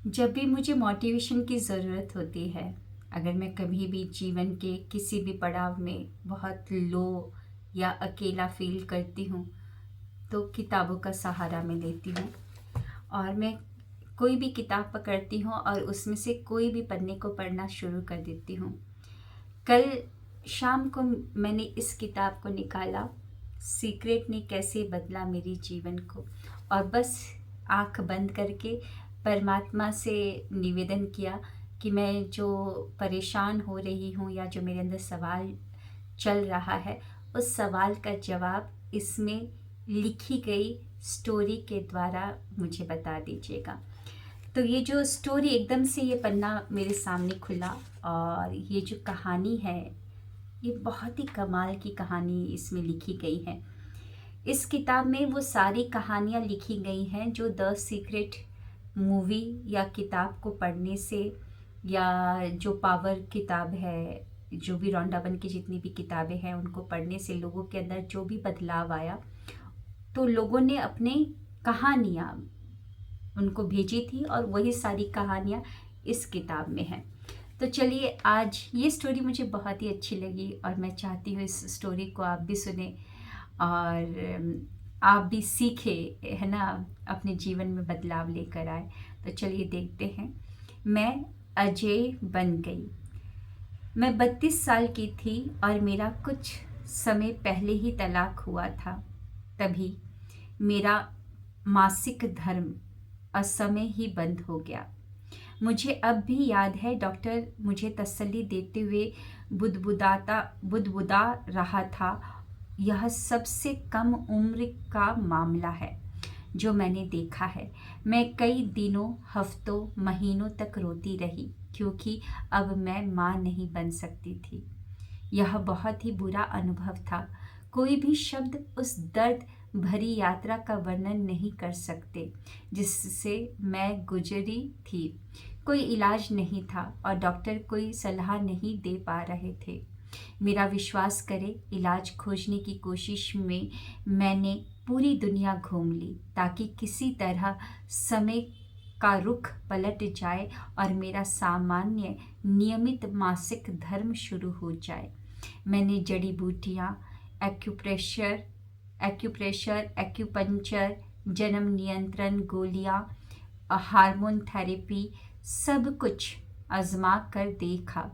जब भी मुझे मोटिवेशन की ज़रूरत होती है, अगर मैं कभी भी जीवन के किसी भी पड़ाव में बहुत लो या अकेला फ़ील करती हूँ, तो किताबों का सहारा मैं लेती हूँ। और मैं कोई भी किताब पकड़ती हूँ और उसमें से कोई भी पन्ने को पढ़ना शुरू कर देती हूँ। कल शाम को मैंने इस किताब को निकाला, सीक्रेट ने कैसे बदला मेरी जीवन को, और बस आँख बंद करके परमात्मा से निवेदन किया कि मैं जो परेशान हो रही हूँ या जो मेरे अंदर सवाल चल रहा है, उस सवाल का जवाब इसमें लिखी गई स्टोरी के द्वारा मुझे बता दीजिएगा। तो ये जो स्टोरी, एकदम से ये पन्ना मेरे सामने खुला और ये जो कहानी है, ये बहुत ही कमाल की कहानी इसमें लिखी गई है। इस किताब में वो सारी कहानियाँ लिखी गई हैं जो द सीक्रेट मूवी या किताब को पढ़ने से, या जो पावर किताब है, जो भी रॉन्डावन की जितनी भी किताबें हैं उनको पढ़ने से लोगों के अंदर जो भी बदलाव आया, तो लोगों ने अपने कहानियाँ उनको भेजी थी और वही सारी कहानियाँ इस किताब में हैं। तो चलिए, आज ये स्टोरी मुझे बहुत ही अच्छी लगी और मैं चाहती हूँ इस स्टोरी को आप भी सुने और आप भी सीखें, है ना, अपने जीवन में बदलाव लेकर आए। तो चलिए देखते हैं। मैं अजय बन गई। मैं 32 साल की थी और मेरा कुछ समय पहले ही तलाक हुआ था। तभी मेरा मासिक धर्म असमय ही बंद हो गया। मुझे अब भी याद है, डॉक्टर मुझे तसल्ली देते हुए बुदबुदा रहा था, यह सबसे कम उम्र का मामला है जो मैंने देखा है। मैं कई दिनों, हफ्तों, महीनों तक रोती रही क्योंकि अब मैं माँ नहीं बन सकती थी। यह बहुत ही बुरा अनुभव था। कोई भी शब्द उस दर्द भरी यात्रा का वर्णन नहीं कर सकते जिससे मैं गुजरी थी। कोई इलाज नहीं था और डॉक्टर कोई सलाह नहीं दे पा रहे थे। मेरा विश्वास करें, इलाज खोजने की कोशिश में मैंने पूरी दुनिया घूम ली ताकि किसी तरह समय का रुख पलट जाए और मेरा सामान्य नियमित मासिक धर्म शुरू हो जाए। मैंने जड़ी बूटियाँ, एक्यूप्रेशर एक्यूपंक्चर, जन्म नियंत्रण गोलियाँ, हार्मोन थेरेपी, सब कुछ आजमा कर देखा।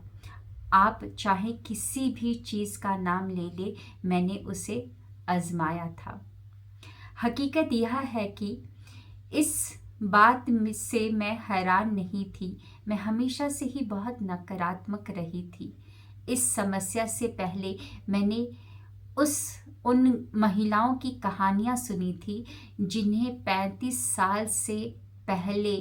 आप चाहे किसी भी चीज़ का नाम ले ले, मैंने उसे आजमाया था। हकीकत यह है कि इस बात से मैं हैरान नहीं थी। मैं हमेशा से ही बहुत नकारात्मक रही थी। इस समस्या से पहले मैंने उस उन महिलाओं की कहानियाँ सुनी थी जिन्हें 35 साल से पहले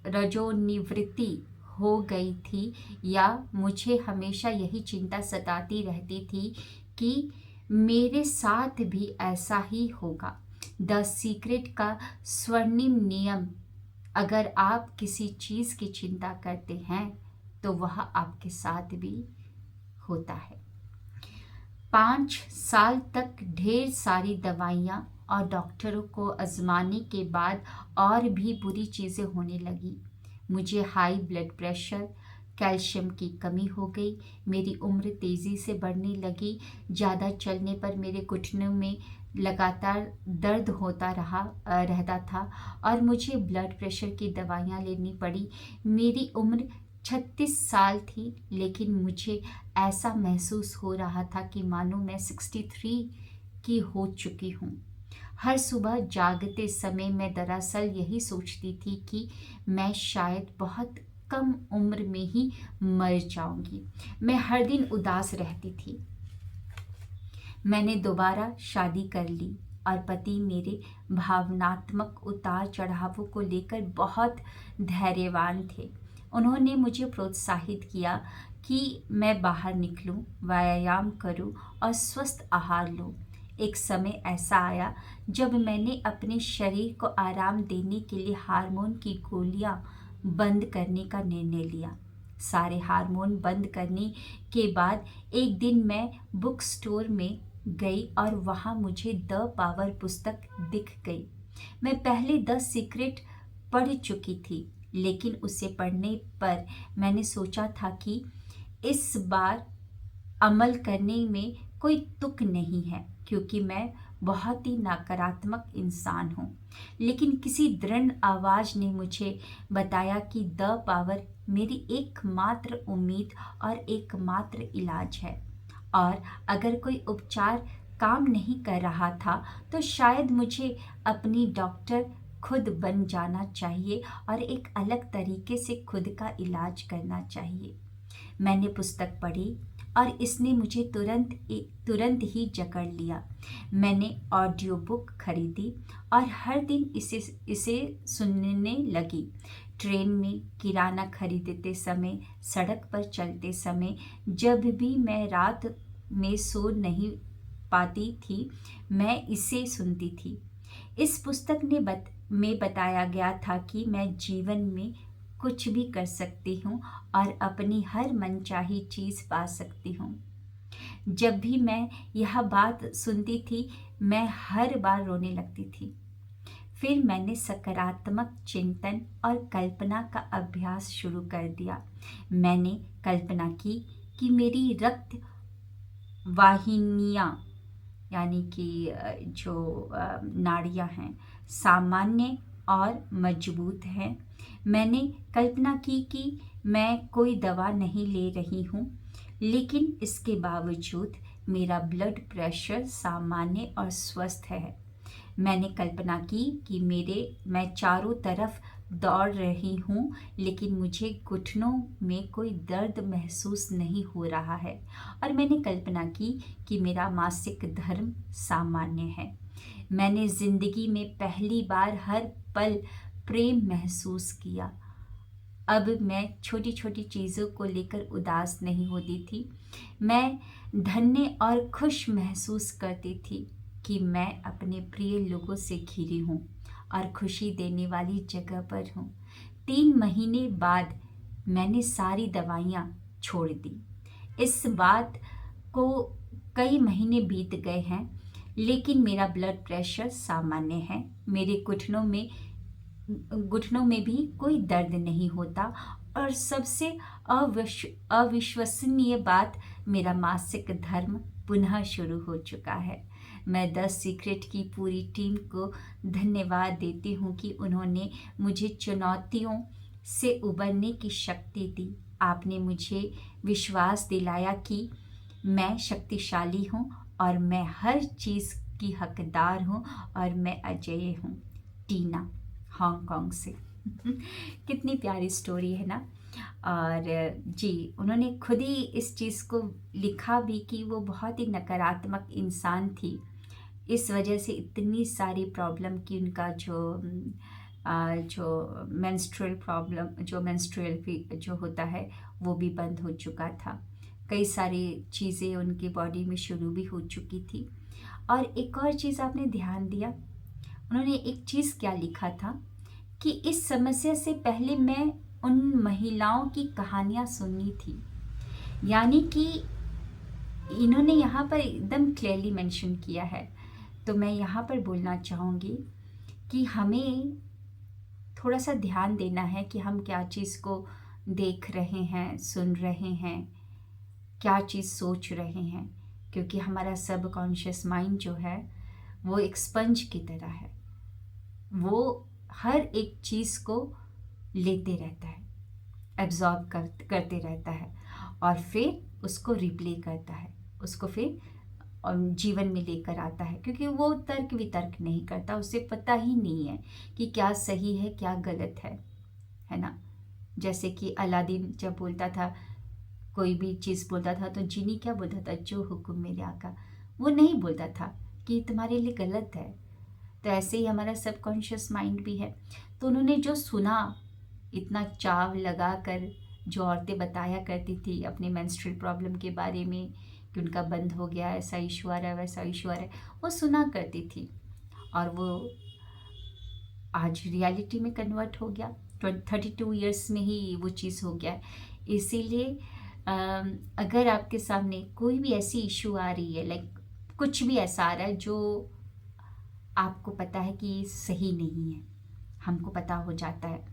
रजोनिवृत्ति हो गई थी, या मुझे हमेशा यही चिंता सताती रहती थी कि मेरे साथ भी ऐसा ही होगा। द सीक्रेट का स्वर्णिम नियम: अगर आप किसी चीज़ की चिंता करते हैं तो वह आपके साथ भी होता है। 5 साल तक ढेर सारी दवाइयाँ और डॉक्टरों को आजमाने के बाद और भी बुरी चीज़ें होने लगी। मुझे हाई ब्लड प्रेशर, कैल्शियम की कमी हो गई, मेरी उम्र तेज़ी से बढ़ने लगी, ज़्यादा चलने पर मेरे घुटनों में लगातार दर्द रहता था और मुझे ब्लड प्रेशर की दवाइयाँ लेनी पड़ी। मेरी उम्र 36 साल थी, लेकिन मुझे ऐसा महसूस हो रहा था कि मानो मैं 63 की हो चुकी हूँ। हर सुबह जागते समय मैं दरअसल यही सोचती थी कि मैं शायद बहुत कम उम्र में ही मर जाऊंगी। मैं हर दिन उदास रहती थी। मैंने दोबारा शादी कर ली और पति मेरे भावनात्मक उतार चढ़ावों को लेकर बहुत धैर्यवान थे। उन्होंने मुझे प्रोत्साहित किया कि मैं बाहर निकलूं, व्यायाम करूं और स्वस्थ आहार लूं। एक समय ऐसा आया जब मैंने अपने शरीर को आराम देने के लिए हार्मोन की गोलियां बंद करने का निर्णय लिया। सारे हार्मोन बंद करने के बाद एक दिन मैं बुक स्टोर में गई और वहाँ मुझे द पावर पुस्तक दिख गई। मैं पहले द सीक्रेट पढ़ चुकी थी, लेकिन उसे पढ़ने पर मैंने सोचा था कि इस बार अमल करने में कोई तुक नहीं है, क्योंकि मैं बहुत ही नकारात्मक इंसान हूँ। लेकिन किसी दृढ़ आवाज़ ने मुझे बताया कि द पावर मेरी एकमात्र उम्मीद और एकमात्र इलाज है, और अगर कोई उपचार काम नहीं कर रहा था तो शायद मुझे अपनी डॉक्टर खुद बन जाना चाहिए और एक अलग तरीके से खुद का इलाज करना चाहिए। मैंने पुस्तक पढ़ी और इसने मुझे तुरंत ही जकड़ लिया। मैंने ऑडियो बुक खरीदी और हर दिन इसे सुनने लगी। ट्रेन में, किराना खरीदते समय, सड़क पर चलते समय, जब भी मैं रात में सो नहीं पाती थी, मैं इसे सुनती थी। इस पुस्तक में बताया गया था कि मैं जीवन में कुछ भी कर सकती हूँ और अपनी हर मनचाही चीज़ पा सकती हूँ। जब भी मैं यह बात सुनती थी, मैं हर बार रोने लगती थी। फिर मैंने सकारात्मक चिंतन और कल्पना का अभ्यास शुरू कर दिया। मैंने कल्पना की कि मेरी रक्त वाहिनियाँ, यानी कि जो नाड़ियाँ हैं, सामान्य और मजबूत हैं। मैंने कल्पना की कि मैं कोई दवा नहीं ले रही हूँ, लेकिन इसके बावजूद मेरा ब्लड प्रेशर सामान्य और स्वस्थ है। मैंने कल्पना की कि मैं चारों तरफ दौड़ रही हूँ, लेकिन मुझे घुटनों में कोई दर्द महसूस नहीं हो रहा है। और मैंने कल्पना की कि मेरा मासिक धर्म सामान्य है। मैंने जिंदगी में पहली बार हर पल प्रेम महसूस किया। अब मैं छोटी छोटी चीज़ों को लेकर उदास नहीं होती थी। मैं धन्य और खुश महसूस करती थी कि मैं अपने प्रिय लोगों से घिरी हूँ और खुशी देने वाली जगह पर हूँ। 3 महीने बाद मैंने सारी दवाइयाँ छोड़ दी। इस बात को कई महीने बीत गए हैं, लेकिन मेरा ब्लड प्रेशर सामान्य है। मेरे घुटनों में भी कोई दर्द नहीं होता, और सबसे अविश्वसनीय बात, मेरा मासिक धर्म पुनः शुरू हो चुका है। मैं द सीक्रेट की पूरी टीम को धन्यवाद देती हूँ कि उन्होंने मुझे चुनौतियों से उबरने की शक्ति दी। आपने मुझे विश्वास दिलाया कि मैं शक्तिशाली हूँ और मैं हर चीज़ की हकदार हूँ और मैं अजेय हूँ। टीना, हांगकांग से। कितनी प्यारी स्टोरी है ना। और जी, उन्होंने खुद ही इस चीज़ को लिखा भी कि वो बहुत ही नकारात्मक इंसान थी। इस वजह से इतनी सारी प्रॉब्लम की उनका जो मेंस्ट्रुअल प्रॉब्लम, जो मेंस्ट्रुअल जो होता है, वो भी बंद हो चुका था। कई सारी चीज़ें उनकी बॉडी में शुरू भी हो चुकी थी। और एक और चीज़ आपने ध्यान दिया, उन्होंने एक चीज़ क्या लिखा था कि इस समस्या से पहले मैं उन महिलाओं की कहानियाँ सुननी थी। यानी कि इन्होंने यहाँ पर एकदम क्लियरली मेंशन किया है। तो मैं यहाँ पर बोलना चाहूँगी कि हमें थोड़ा सा ध्यान देना है कि हम क्या चीज़ को देख रहे हैं, सुन रहे हैं, क्या चीज़ सोच रहे हैं, क्योंकि हमारा सबकॉन्शियस माइंड जो है वो एक स्पंज की तरह है। वो हर एक चीज़ को लेते रहता है, एब्जॉर्ब करते रहता है, और फिर उसको रिप्ले करता है, उसको फिर जीवन में लेकर आता है, क्योंकि वो तर्क वितर्क नहीं करता। उसे पता ही नहीं है कि क्या सही है क्या गलत है ना। जैसे कि अलादीन जब बोलता था, कोई भी चीज़ बोलता था तो जीनी क्या बोलता था, जो हुक्म मेरे आका। वो नहीं बोलता था कि तुम्हारे लिए गलत है। तो ऐसे ही हमारा सबकॉन्शियस माइंड भी है। तो उन्होंने जो सुना, इतना चाव लगा कर जो औरतें बताया करती थी अपने मेंस्ट्रुअल प्रॉब्लम के बारे में कि उनका बंद हो गया, ऐसा इशू आ रहा है, वैसा इशू आ रहा है, वो सुना करती थी। और वो आज रियलिटी में कन्वर्ट हो गया। 32 ईयर्स में ही वो चीज़ हो गया है। इसीलिए अगर आपके सामने कोई भी ऐसी इशू आ रही है, लाइक कुछ भी ऐसा आ रहा है जो आपको पता है कि सही नहीं है, हमको पता हो जाता है।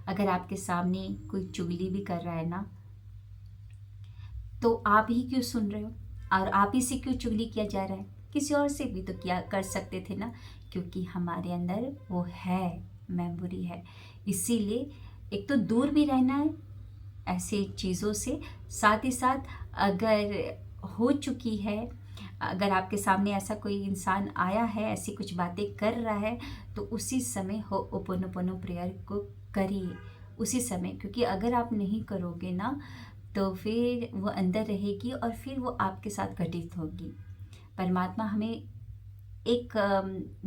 अगर आपके सामने कोई चुगली भी कर रहा है ना, तो आप ही क्यों सुन रहे हो, और आप ही से क्यों चुगली किया जा रहा है? किसी और से भी तो किया कर सकते थे ना, क्योंकि हमारे अंदर वो है, मेमोरी है। इसीलिए एक तो दूर भी रहना है ऐसी चीज़ों से, साथ ही साथ अगर हो चुकी है, अगर आपके सामने ऐसा कोई इंसान आया है, ऐसी कुछ बातें कर रहा है, तो उसी समय हो ओपोनोपोनो प्रेयर को करिए उसी समय, क्योंकि अगर आप नहीं करोगे ना, तो फिर वो अंदर रहेगी और फिर वो आपके साथ घटित होगी। परमात्मा हमें एक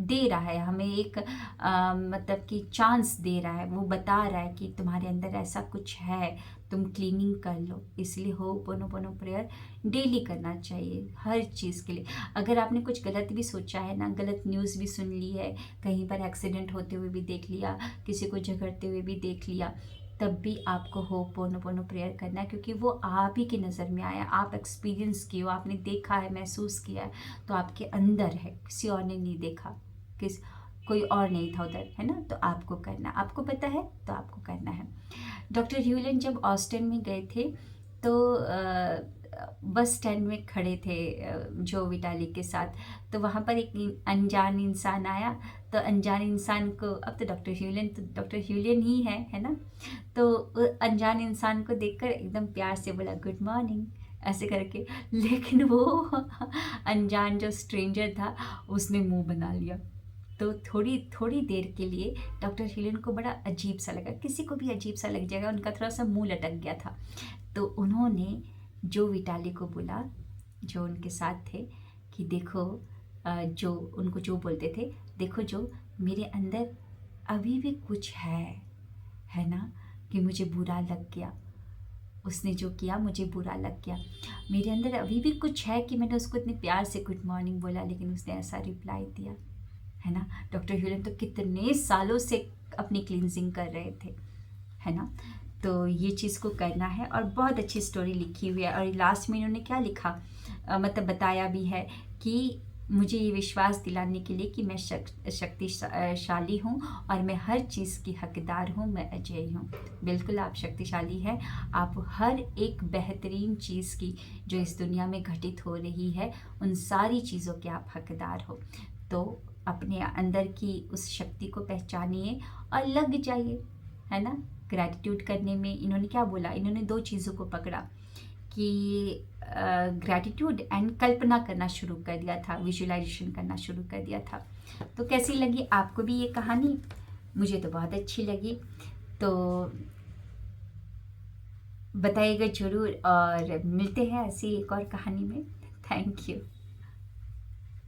दे रहा है, हमें एक मतलब कि चांस दे रहा है, वो बता रहा है कि तुम्हारे अंदर ऐसा कुछ है, तुम क्लीनिंग कर लो। इसलिए होपोनोपोनो प्रेयर डेली करना चाहिए हर चीज़ के लिए। अगर आपने कुछ गलत भी सोचा है ना, गलत न्यूज़ भी सुन ली है, कहीं पर एक्सीडेंट होते हुए भी देख लिया, किसी को झगड़ते हुए भी देख लिया, तब भी आपको होपोनोपोनो प्रेयर करना है, क्योंकि वो आप ही की नज़र में आया, आप एक्सपीरियंस किए हो, आपने देखा है, महसूस किया है, तो आपके अंदर है, किसी और ने नहीं देखा, कोई और नहीं था उधर, है ना। तो आपको करना, आपको पता है तो आपको करना है। डॉक्टर ह्यूलन जब ऑस्टिन में गए थे, तो बस स्टैंड में खड़े थे जो विटाली के साथ, तो वहाँ पर एक अनजान इंसान आया। तो अनजान इंसान को, अब तो डॉक्टर ह्यूलन ही है ना। तो अनजान इंसान को देखकर एकदम प्यार से बोला गुड मॉर्निंग ऐसे करके, लेकिन वो अनजान जो स्ट्रेंजर था उसने मुंह बना लिया। तो थोड़ी थोड़ी देर के लिए डॉक्टर हीलन को बड़ा अजीब सा लगा, किसी को भी अजीब सा लग जाएगा, उनका थोड़ा सा मुंह लटक गया था। तो उन्होंने जो विटाली को बोला, जो उनके साथ थे, कि देखो जो उनको जो बोलते थे, देखो जो मेरे अंदर अभी भी कुछ है ना, कि मुझे बुरा लग गया, उसने जो किया मुझे बुरा लग गया, मेरे अंदर अभी भी कुछ है कि मैंने उसको इतने प्यार से गुड मॉर्निंग बोला, लेकिन उसने ऐसा रिप्लाई दिया, है ना। डॉक्टर ह्यूलन तो कितने सालों से अपनी क्लींजिंग कर रहे थे, है ना। तो ये चीज़ को करना है, और बहुत अच्छी स्टोरी लिखी हुई है। और लास्ट में इन्होंने क्या लिखा, मतलब बताया भी है कि मुझे ये विश्वास दिलाने के लिए कि मैं शक्तिशाली हूँ और मैं हर चीज़ की हकदार हूँ, मैं अजय हूँ। बिल्कुल आप शक्तिशाली हैं, आप हर एक बेहतरीन चीज़ की जो इस दुनिया में घटित हो रही है, उन सारी चीज़ों के आप हकदार हो। तो अपने अंदर की उस शक्ति को पहचानिए और लग जाइए, है ना। ग्रैटिट्यूड करने में इन्होंने क्या बोला, इन्होंने दो चीज़ों को पकड़ा कि ग्रैटिट्यूड एंड कल्पना करना शुरू कर दिया था, विजुअलाइजेशन करना शुरू कर दिया था। तो कैसी लगी आपको भी ये कहानी? मुझे तो बहुत अच्छी लगी। तो बताइएगा ज़रूर, और मिलते हैं ऐसी एक और कहानी में। Thank you.